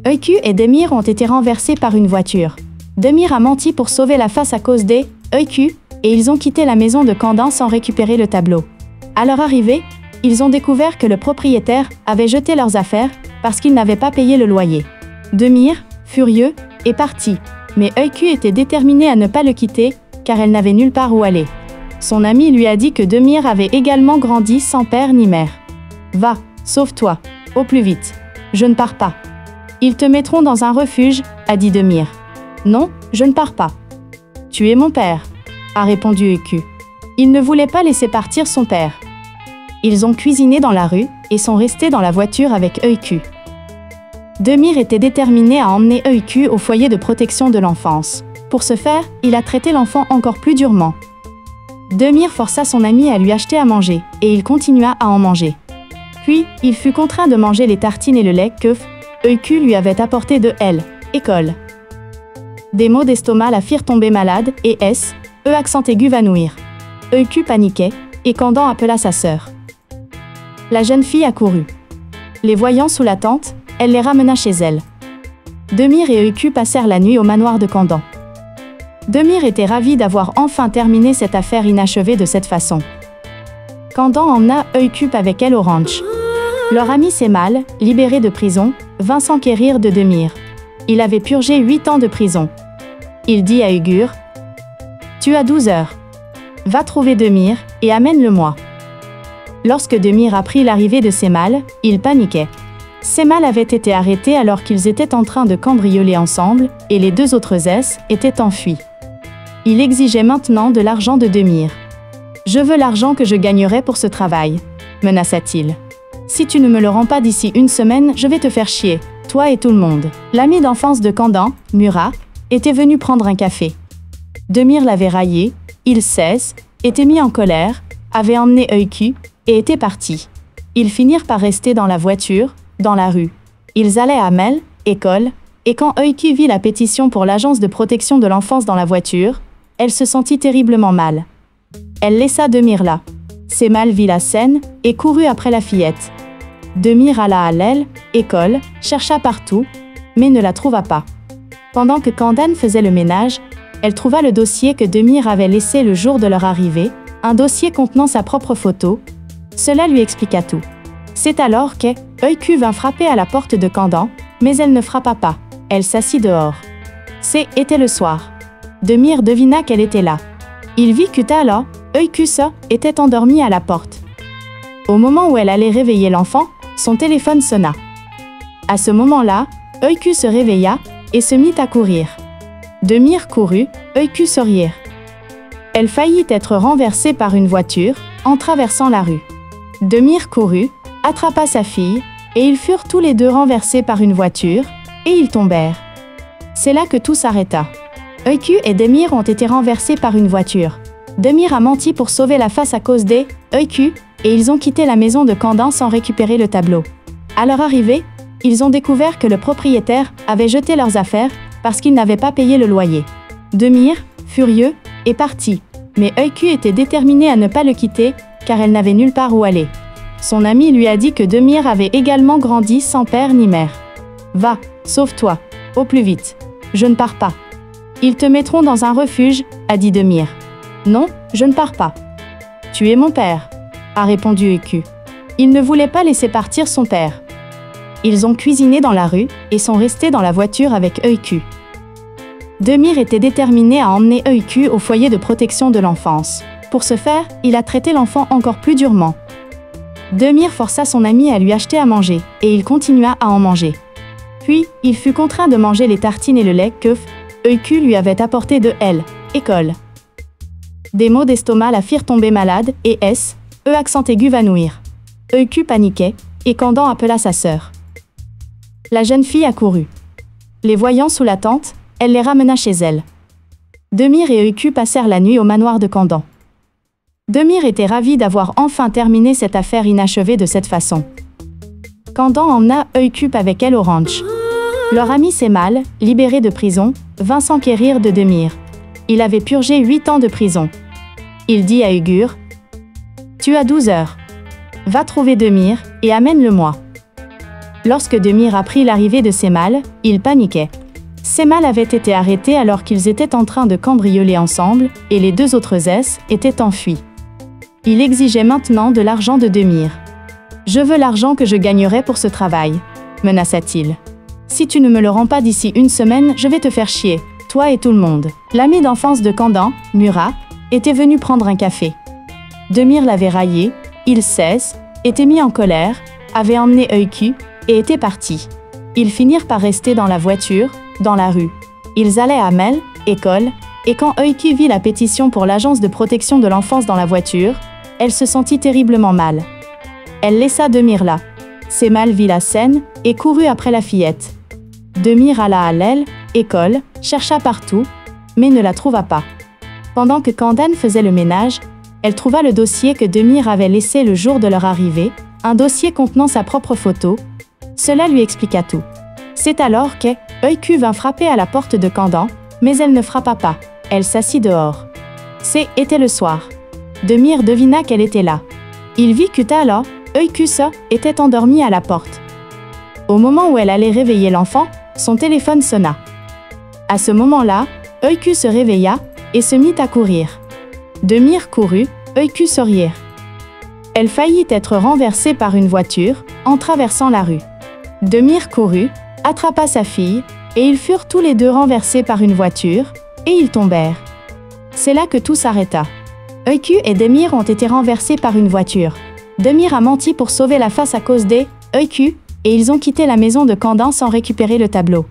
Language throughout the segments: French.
Öykü et Demir ont été renversés par une voiture. Demir a menti pour sauver la face à cause des Öykü et ils ont quitté la maison de Candan sans récupérer le tableau. À leur arrivée, ils ont découvert que le propriétaire avait jeté leurs affaires parce qu'il n'avait pas payé le loyer. Demir, furieux, est parti, mais Öykü était déterminée à ne pas le quitter car elle n'avait nulle part où aller. Son ami lui a dit que Demir avait également grandi sans père ni mère. « Va, sauve-toi, au plus vite. Je ne pars pas. » « Ils te mettront dans un refuge, a dit Demir. « Non, je ne pars pas. »« Tu es mon père, a répondu Öykü. Il ne voulait pas laisser partir son père. Ils ont cuisiné dans la rue et sont restés dans la voiture avec Öykü. Demir était déterminé à emmener Öykü au foyer de protection de l'enfance. Pour ce faire, il a traité l'enfant encore plus durement. Demir força son ami à lui acheter à manger, et il continua à en manger. Puis, il fut contraint de manger les tartines et le lait que Öykü lui avait apporté de l'école. Des maux d'estomac la firent tomber malade, et accent aigu va nouir. Öykü paniquait, et Candan appela sa sœur. La jeune fille accourut. Les voyant sous la tente, elle les ramena chez elle. Demir et Öykü passèrent la nuit au manoir de Candan. Demir était ravi d'avoir enfin terminé cette affaire inachevée de cette façon. Candan emmena Öykü avec elle au ranch. Leur ami Semal, libéré de prison, vint s'enquérir de Demir. Il avait purgé 8 ans de prison. Il dit à Uyghur, « Tu as 12 heures. Va trouver Demir et amène-le-moi. » Lorsque Demir apprit l'arrivée de Semal, il paniquait. Semal avait été arrêté alors qu'ils étaient en train de cambrioler ensemble et les deux autres étaient enfuis. Il exigeait maintenant de l'argent de Demir. « Je veux l'argent que je gagnerai pour ce travail, » menaça-t-il. « Si tu ne me le rends pas d'ici une semaine, je vais te faire chier, toi et tout le monde. » L'ami d'enfance de Candan, Murat, était venu prendre un café. Demir l'avait raillé, il était mis en colère, avait emmené Öykü et était parti. Ils finirent par rester dans la voiture, dans la rue. Ils allaient à l'école, et quand Öykü vit la pétition pour l'agence de protection de l'enfance dans la voiture, elle se sentit terriblement mal. Elle laissa Demir là. Semal vit la scène et courut après la fillette. Demir alla à l'école, chercha partout, mais ne la trouva pas. Pendant que Candan faisait le ménage, elle trouva le dossier que Demir avait laissé le jour de leur arrivée, un dossier contenant sa propre photo. Cela lui expliqua tout. C'est alors que Öykü vint frapper à la porte de Candan, mais elle ne frappa pas. Elle s'assit dehors. C'était le soir. Demir devina qu'elle était là. Il vit que Öykü était endormie à la porte. Au moment où elle allait réveiller l'enfant, son téléphone sonna. À ce moment-là, Öykü se réveilla et se mit à courir. Demir courut, Öykü sourire. Elle faillit être renversée par une voiture en traversant la rue. Demir courut, attrapa sa fille, et ils furent tous les deux renversés par une voiture, et ils tombèrent. C'est là que tout s'arrêta. Öykü et Demir ont été renversés par une voiture. Demir a menti pour sauver la face à cause des Öykü et ils ont quitté la maison de Candan sans récupérer le tableau. À leur arrivée, ils ont découvert que le propriétaire avait jeté leurs affaires parce qu'il n'avait pas payé le loyer. Demir, furieux, est parti, mais Öykü était déterminée à ne pas le quitter car elle n'avait nulle part où aller. Son ami lui a dit que Demir avait également grandi sans père ni mère. « Va, sauve-toi, au plus vite. Je ne pars pas. »« Ils te mettront dans un refuge, a dit Demir. « Non, je ne pars pas. »« Tu es mon père, a répondu Öykü. Il ne voulait pas laisser partir son père. Ils ont cuisiné dans la rue et sont restés dans la voiture avec Öykü. Demir était déterminé à emmener Öykü au foyer de protection de l'enfance. Pour ce faire, il a traité l'enfant encore plus durement. Demir força son ami à lui acheter à manger, et il continua à en manger. Puis, il fut contraint de manger les tartines et le lait que Öykü lui avait apporté de l'école. Des maux d'estomac la firent tomber malade, et accent aigu va nouir. Öykü paniquait, et Candan appela sa sœur. La jeune fille accourut. Les voyant sous la tente, elle les ramena chez elle. Demir et Öykü passèrent la nuit au manoir de Candan. Demir était ravi d'avoir enfin terminé cette affaire inachevée de cette façon. Candan emmena Öykü avec elle au ranch. Leur ami Semal, libéré de prison, vint s'enquérir de Demir. Il avait purgé 8 ans de prison. Il dit à Uyghur, « Tu as 12 heures. Va trouver Demir et amène-le-moi. » Lorsque Demir apprit l'arrivée de Cemal, il paniquait. Cemal avait été arrêté alors qu'ils étaient en train de cambrioler ensemble, et les deux autres S étaient enfuis. Il exigeait maintenant de l'argent de Demir. « Je veux l'argent que je gagnerai pour ce travail », menaça-t-il. « Si tu ne me le rends pas d'ici une semaine, je vais te faire chier, toi et tout le monde. » L'ami d'enfance de Kandan, Murat, était venu prendre un café. Demir l'avait raillé, il cesse, était mis en colère, avait emmené Öykü et était parti. Ils finirent par rester dans la voiture, dans la rue. Ils allaient à Mel, école, et quand Öykü vit la pétition pour l'agence de protection de l'enfance dans la voiture, elle se sentit terriblement mal. Elle laissa Demir là. Cemal vit la scène et courut après la fillette. Demir alla à l'El, école, chercha partout, mais ne la trouva pas. Pendant que Kandan faisait le ménage, elle trouva le dossier que Demir avait laissé le jour de leur arrivée, un dossier contenant sa propre photo. Cela lui expliqua tout. C'est alors que Öykü vint frapper à la porte de Kandan, mais elle ne frappa pas. Elle s'assit dehors. C'était le soir. Demir devina qu'elle était là. Il vit que Tala, Öykü était endormie à la porte. Au moment où elle allait réveiller l'enfant, son téléphone sonna. À ce moment-là, Öykü se réveilla et se mit à courir. Demir courut, Öykü sourire. Elle faillit être renversée par une voiture en traversant la rue. Demir courut, attrapa sa fille, et ils furent tous les deux renversés par une voiture, et ils tombèrent. C'est là que tout s'arrêta. Öykü et Demir ont été renversés par une voiture. Demir a menti pour sauver la face à cause des Öykü, et ils ont quitté la maison de Kandan sans récupérer le tableau.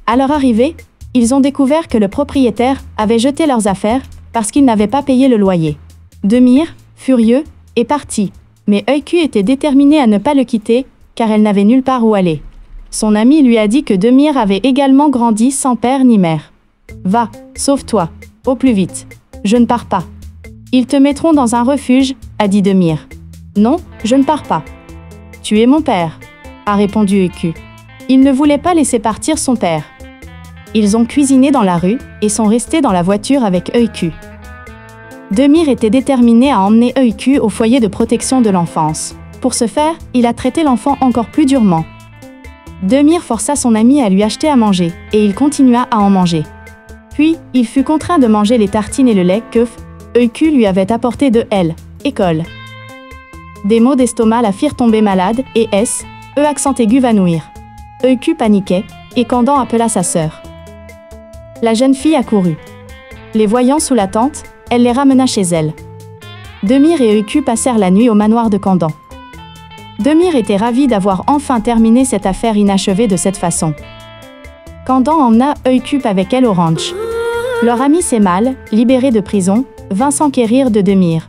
À leur arrivée, ils ont découvert que le propriétaire avait jeté leurs affaires parce qu'il n'avait pas payé le loyer. Demir, furieux, est parti, mais Öykü était déterminée à ne pas le quitter, car elle n'avait nulle part où aller. Son ami lui a dit que Demir avait également grandi sans père ni mère. « Va, sauve-toi, au plus vite. Je ne pars pas. »« Ils te mettront dans un refuge, » a dit Demir. « Non, je ne pars pas. »« Tu es mon père, » a répondu Öykü. Il ne voulait pas laisser partir son père. Ils ont cuisiné dans la rue et sont restés dans la voiture avec Öykü. Demir était déterminé à emmener Öykü au foyer de protection de l'enfance. Pour ce faire, il a traité l'enfant encore plus durement. Demir força son ami à lui acheter à manger, et il continua à en manger. Puis, il fut contraint de manger les tartines et le lait que Öykü lui avait apporté de l'école. Des maux d'estomac la firent tomber malade, et accent aigu va nouir. Öykü paniquait, et Kandan appela sa sœur. La jeune fille accourut. Les voyant sous la tente, elle les ramena chez elle. Demir et Öykü passèrent la nuit au manoir de Kandan. Demir était ravi d'avoir enfin terminé cette affaire inachevée de cette façon. Kandan emmena Öykü avec elle au ranch. Leur ami Cemal, libéré de prison, vint s'enquérir de Demir.